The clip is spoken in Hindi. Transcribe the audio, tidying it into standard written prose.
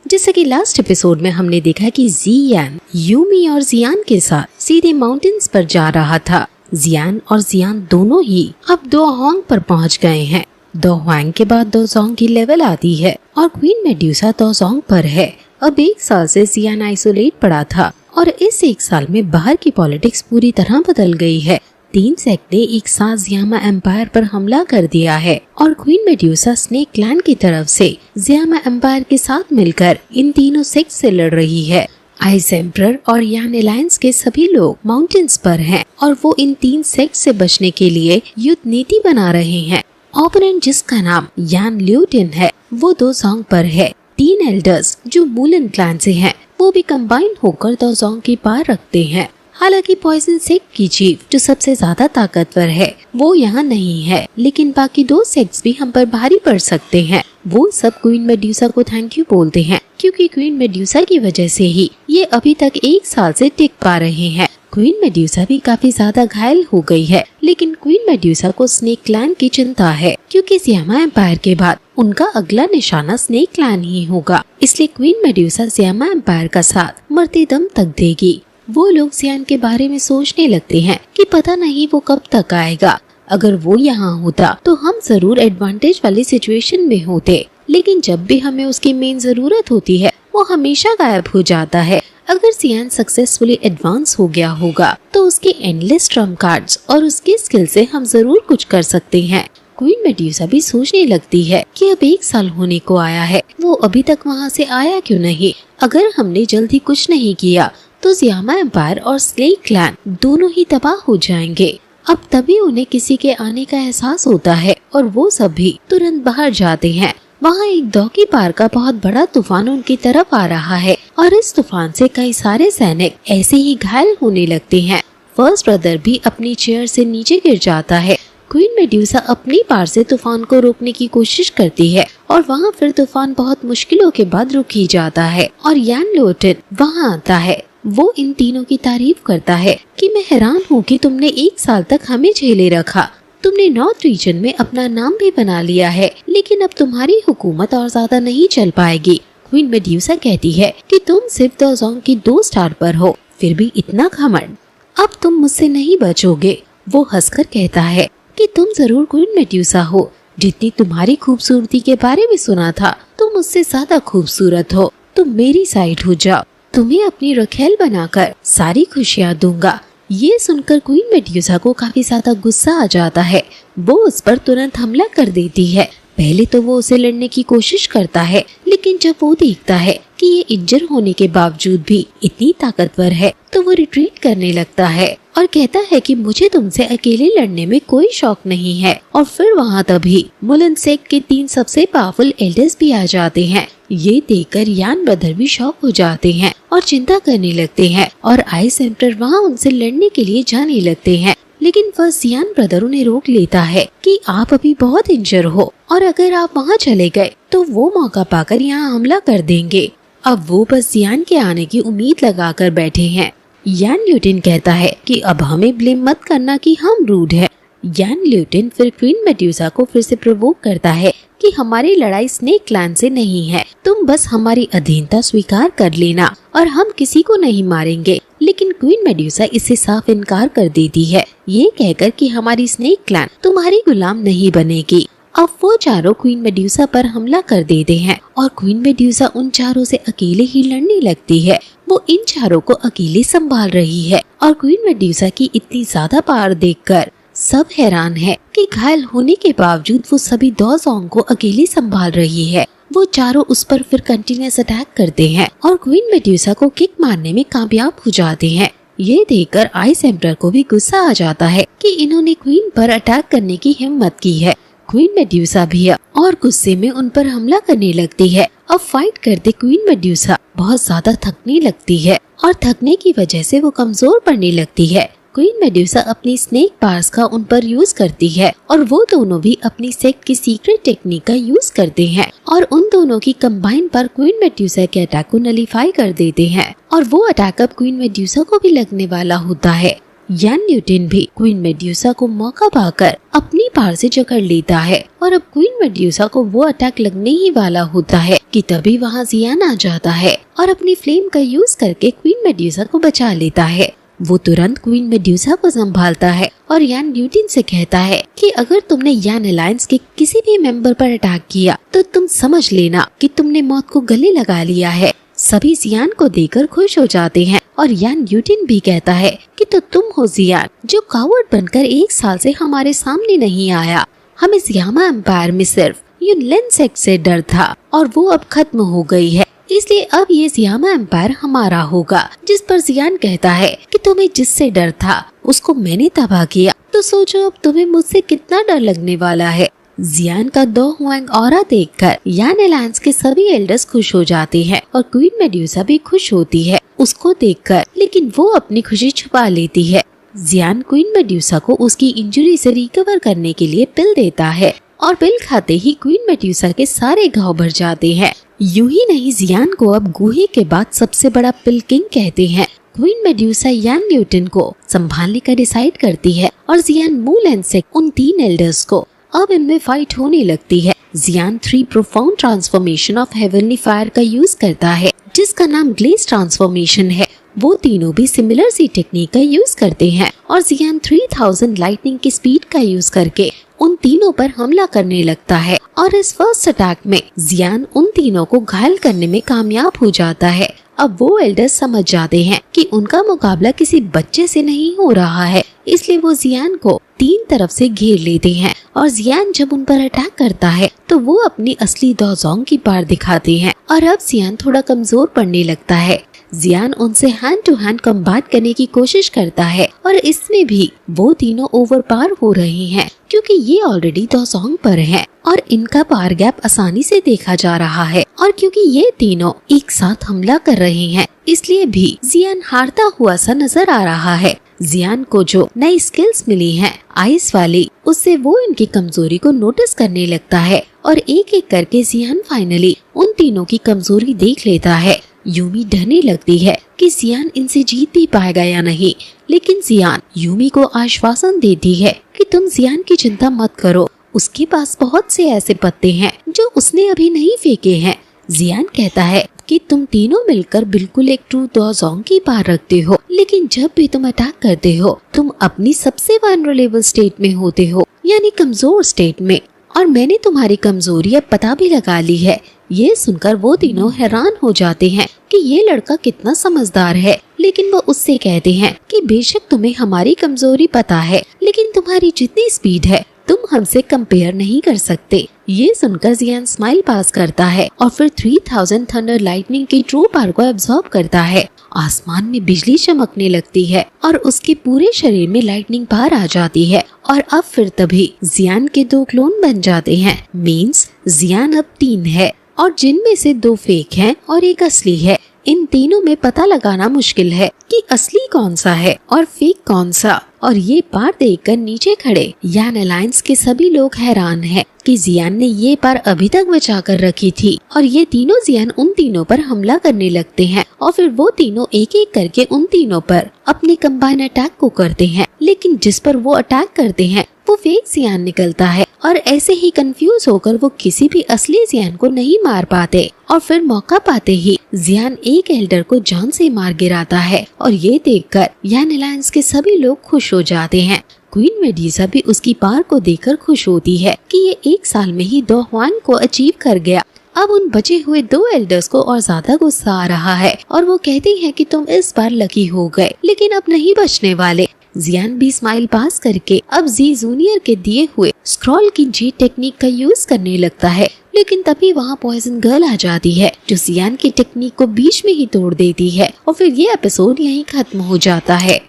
जैसे कि लास्ट एपिसोड में हमने देखा कि जियान यूमी और जियान के साथ सीधे माउंटेन्स पर जा रहा था। जियान और जियान दोनों ही अब दो होंग पर पहुंच गए हैं। दो होंग के बाद दो जोंग की लेवल आती है और क्वीन मेड्यूसा दो जोंग पर है। अब 1 साल से जियान आइसोलेट पड़ा था और इस 1 साल में बाहर की पॉलिटिक्स पूरी तरह बदल गई है। 3 सेक्ट ने एक साथ जियामा एम्पायर पर हमला कर दिया है और क्वीन मेड्यूसा स्नेक क्लैन की तरफ से जियामा एम्पायर के साथ मिलकर इन तीनों सेक्ट से लड़ रही है। आइस एम्परर और यान अलायंस के सभी लोग माउंटेन्स पर हैं और वो इन 3 सेक्ट से बचने के लिए युद्ध नीति बना रहे हैं। ओपोनेंट जिसका नाम यान ल्यूटिन है वो दो जोंग पर है। 3 एल्डर्स जो मूलन क्लैन से हैं वो भी कंबाइन होकर दो जोंग की पार रखते हैं। हालांकि पॉइजन सेक्ट की चीफ जो सबसे ज्यादा ताकतवर है वो यहाँ नहीं है, लेकिन बाकी 2 सेक्ट्स भी हम पर भारी पड़ सकते हैं। वो सब क्वीन मेड्यूसा को थैंक यू बोलते हैं क्योंकि क्वीन मेड्यूसा की वजह से ही ये अभी तक 1 साल से टिक पा रहे हैं। क्वीन मेड्यूसा भी काफी ज्यादा घायल हो गई है, लेकिन क्वीन मेड्यूसा को स्नेक क्लैन की चिंता है क्योंकि जियामा एम्पायर के बाद उनका अगला निशाना स्नेक क्लैन ही होगा। इसलिए क्वीन मेड्यूसा जियामा एम्पायर का साथ मरते दम तक देगी। वो लोग जियान के बारे में सोचने लगते हैं कि पता नहीं वो कब तक आएगा। अगर वो यहाँ होता तो हम जरूर एडवांटेज वाली सिचुएशन में होते, लेकिन जब भी हमें उसकी मेन जरूरत होती है वो हमेशा गायब हो जाता है। अगर जियान सक्सेसफुली एडवांस हो गया होगा तो उसके एंडलेस ट्रम्प कार्ड्स और उसकी स्किल से हम जरूर कुछ कर सकते हैं। क्वीन मेड्यूसा भी सोचने लगती है कि अब 1 साल होने को आया है, वो अभी तक वहाँ से आया क्यों नहीं। अगर हमने जल्दी कुछ नहीं किया तो जियामा एम्पायर और स्नेक क्लैन दोनों ही तबाह हो जाएंगे। अब तभी उन्हें किसी के आने का एहसास होता है और वो सभी तुरंत बाहर जाते हैं। वहाँ एक दौकी पार का बहुत बड़ा तूफान उनकी तरफ आ रहा है और इस तूफान से कई सारे सैनिक ऐसे ही घायल होने लगते हैं। फर्स्ट ब्रदर भी अपनी चेयर से नीचे गिर जाता है। क्वीन मेड्यूसा अपनी पार से तूफान को रोकने की कोशिश करती है और वहाँ फिर तूफान बहुत मुश्किलों के बाद रुक ही जाता है और यान ल्यूटिन वहाँ आता है। वो इन तीनों की तारीफ करता है कि मैं हैरान हूँ कि तुमने 1 साल तक हमें झेले रखा। तुमने नॉर्थ रीजन में अपना नाम भी बना लिया है, लेकिन अब तुम्हारी हुकूमत और ज्यादा नहीं चल पाएगी। क्वीन मेड्यूसा कहती है कि तुम सिर्फ दो जोंग की 2 स्टार पर हो, फिर भी इतना घमंड, अब तुम मुझसे नहीं बचोगे। वो हंसकर कहता है कि तुम जरूर क्वीन मेड्यूसा हो, जितनी तुम्हारी खूबसूरती के बारे में सुना था तुम मुझसे ज्यादा खूबसूरत हो। तुम मेरी साइड हो जाओ, तुम्हें अपनी रखेल बनाकर सारी खुशियाँ दूंगा। ये सुनकर क्वीन मेड्यूसा को काफी ज्यादा गुस्सा आ जाता है। वो उस पर तुरंत हमला कर देती है। पहले तो वो उसे लड़ने की कोशिश करता है, लेकिन जब वो देखता है कि ये इंजर होने के बावजूद भी इतनी ताकतवर है तो वो रिट्रीट करने लगता है और कहता है कि मुझे तुमसे अकेले लड़ने में कोई शौक नहीं है। और फिर वहाँ तभी मुलन सेक्ट के 3 सबसे पावरफुल एल्डर्स भी आ जाते हैं। ये देखकर यान ब्रदर भी शॉक हो जाते हैं और चिंता करने लगते हैं और आइस एम्परर वहाँ उनसे लड़ने के लिए जाने लगते हैं, लेकिन फर्स्ट यान ब्रदर उन्हें रोक लेता है कि आप अभी बहुत इंजर हो और अगर आप वहाँ चले गए तो वो मौका पाकर यहाँ हमला कर देंगे। अब वो बस यान के आने की उम्मीद लगाकर बैठे हैं। यान ल्यूटिन कहता है कि अब हमें ब्लेम मत करना कि हम रूड है। यान ल्यूटिन फिर क्वीन मेड्यूसा को फिर से प्रोवोक करता है कि हमारी लड़ाई स्नेक क्लैन से नहीं है, तुम बस हमारी अधीनता स्वीकार कर लेना और हम किसी को नहीं मारेंगे। लेकिन क्वीन मेड्यूसा इससे साफ इनकार कर देती है, ये कहकर कि हमारी स्नेक क्लैन तुम्हारी गुलाम नहीं बनेगी। अब वो चारों क्वीन मेड्यूसा पर हमला कर देते हैं और क्वीन मेड्यूसा उन चारों से अकेले ही लड़ने लगती है। वो इन चारों को अकेले संभाल रही है और क्वीन मेड्यूसा की इतनी ज्यादा पावर देखकर सब हैरान है कि घायल होने के बावजूद वो सभी 2 जोंग को अकेले संभाल रही है। वो चारों उस पर फिर कंटिन्यूअस अटैक करते हैं और क्वीन मेड्यूसा को किक मारने में कामयाब हो जाते हैं। ये देखकर आइस एम्परर को भी गुस्सा आ जाता है कि इन्होंने क्वीन पर अटैक करने की हिम्मत की है। क्वीन मेड्यूसा भी और गुस्से में उन पर हमला करने लगती है। अब फाइट करते क्वीन मेड्यूसा बहुत ज्यादा थकने लगती है और थकने की वजह से वो कमजोर पड़ने लगती है। क्वीन मेड्यूसा अपनी स्नेक पार्स का उन पर यूज करती है और वो दोनों भी अपनी सेक्ट की सीक्रेट टेक्निक का यूज करते हैं और उन दोनों की कंबाइन पर क्वीन मेड्यूसा के अटैक को नलीफाई कर देते हैं और वो अटैक अब क्वीन मेड्यूसा को भी लगने वाला होता है। यान न्यूटन भी क्वीन मेड्यूसा को मौका पाकर अपनी पार से जकड़ लेता है और अब क्वीन मेड्यूसा को वो अटैक लगने ही वाला होता है कि तभी वहाँ जियान आ जाता है और अपनी फ्लेम का यूज करके क्वीन मेड्यूसा को बचा लेता है। वो तुरंत क्वीन मेड्यूसा को संभालता है और यान न्यूटन से कहता है कि अगर तुमने यान अलायंस के किसी भी मेंबर पर अटैक किया तो तुम समझ लेना कि तुमने मौत को गले लगा लिया है। सभी जियान को देखकर खुश हो जाते हैं और यान न्यूटन भी कहता है कि तो तुम हो जियान जो कावर्ड बनकर 1 साल से हमारे सामने नहीं आया। हमें सियामा एम्पायर में सिर्फ यूनलेन सेक्ट से डर था और वो अब खत्म हो गई है, इसलिए अब ये सियामा एम्पायर हमारा होगा। जिस पर जियान कहता है कि तुम्हें जिससे डर था उसको मैंने तबाह किया, तो सोचो अब तुम्हें मुझसे कितना डर लगने वाला है। जियान का दो हुआंग ऑरा देखकर यान अलायंस के सभी एल्डर्स खुश हो जाते हैं और क्वीन मेड्यूसा भी खुश होती है उसको देखकर, लेकिन वो अपनी खुशी छुपा लेती है। जियान क्वीन मेड्यूसा को उसकी इंजरी से रिकवर करने के लिए पिल देता है और पिल खाते ही क्वीन मेड्यूसा के सारे घाव भर जाते हैं। यूं ही नहीं, जियान को अब गुहे के बाद सबसे बड़ा पिल किंग कहते हैं। क्वीन मेड्यूसा यान न्यूटन को संभालने का डिसाइड करती है और जियान मूल से उन 3 एल्डर्स को अब इनमें फाइट होने लगती है। जियान 3 profound transformation of heavenly fire का यूज करता है जिसका नाम ग्लेज ट्रांसफॉर्मेशन है। वो तीनों भी सिमिलर सी टेक्निक का यूज करते हैं और जियान 3000 लाइटनिंग की स्पीड का यूज करके उन तीनों पर हमला करने लगता है और इस फर्स्ट अटैक में जियान उन तीनों को घायल करने में कामयाब हो जाता है। अब वो एल्डर्स समझ जाते हैं कि उनका मुकाबला किसी बच्चे से नहीं हो रहा है, इसलिए वो जियान को 3 तरफ से घेर लेते हैं और जियान जब उन पर अटैक करता है तो वो अपनी असली दोजोंग की पार दिखाते हैं और अब जियान थोड़ा कमजोर पड़ने लगता है। जियान उनसे हैंड टू हैंड कम्बाट करने की कोशिश करता है और इसमें भी वो तीनों ओवर पार हो रहे हैं क्योंकि ये ऑलरेडी दोजोंग पर हैं और इनका पार गैप आसानी से देखा जा रहा है और क्योंकि ये तीनों एक साथ हमला कर रहे हैं इसलिए भी जियान हारता हुआ सा नजर आ रहा है। जियान को जो नई स्किल्स मिली हैं आइस वाली, उससे वो इनकी कमजोरी को नोटिस करने लगता है और एक एक करके जियान फाइनली उन तीनों की कमजोरी देख लेता है। यूमी डरने लगती है कि जियान इनसे जीत भी पाएगा या नहीं, लेकिन जियान यूमी को आश्वासन देती है कि तुम जियान की चिंता मत करो, उसके पास बहुत से ऐसे पत्ते हैं जो उसने अभी नहीं फेंके हैं। जियान कहता है कि तुम तीनों मिलकर बिल्कुल एक ट्रू दोजोंग की पार रखते हो, लेकिन जब भी तुम अटैक करते हो तुम अपनी सबसे वल्नरेबल स्टेट में होते हो, यानी कमजोर स्टेट में, और मैंने तुम्हारी कमजोरी अब पता भी लगा ली है। ये सुनकर वो तीनों हैरान हो जाते हैं कि ये लड़का कितना समझदार है, लेकिन वो उससे कहते हैं कि बेशक तुम्हें हमारी कमजोरी पता है, लेकिन तुम्हारी जितनी स्पीड है तुम हमसे कंपेयर नहीं कर सकते। ये सुनकर जियान स्माइल पास करता है और फिर 3000 थंडर लाइटनिंग की ट्रू पावर को एब्जॉर्ब करता है। आसमान में बिजली चमकने लगती है और उसके पूरे शरीर में लाइटनिंग पावर आ जाती है और अब फिर तभी जियान के 2 क्लोन बन जाते हैं। मींस जियान अब 3 है और जिनमें से 2 फेक हैं और 1 असली है। इन तीनों में पता लगाना मुश्किल है कि असली कौन सा है और फेक कौन सा, और ये पार देखकर नीचे खड़े यान अलायंस के सभी लोग हैरान हैं कि जियान ने ये पार अभी तक बचा कर रखी थी और ये तीनों जियान उन तीनों पर हमला करने लगते हैं और फिर वो तीनों एक एक करके उन तीनों पर अपने कंबाइन अटैक को करते हैं, लेकिन जिस पर वो अटैक करते हैं वो फेक जियान निकलता है और ऐसे ही कंफ्यूज होकर वो किसी भी असली जियान को नहीं मार पाते और फिर मौका पाते ही जियान एक एल्डर को जान से मार गिराता है और ये देखकर यान अलायंस के सभी लोग खुश हो जाते हैं। क्वीन मेड्यूसा भी उसकी पार को देखकर खुश होती है कि ये 1 साल में ही 2 हुआंग को अचीव कर गया। अब उन बचे हुए 2 एल्डर्स को और ज्यादा गुस्सा आ रहा है और वो कहती हैं कि तुम इस बार लकी हो गए, लेकिन अब नहीं बचने वाले। जियान भी स्माइल पास करके अब जी जूनियर के दिए हुए स्क्रॉल की जी टेक्निक का यूज करने लगता है, लेकिन तभी वहाँ पॉइजन गर्ल आ जाती है जो जियान की टेक्निक को बीच में ही तोड़ देती है और फिर ये एपिसोड यहीं खत्म हो जाता है।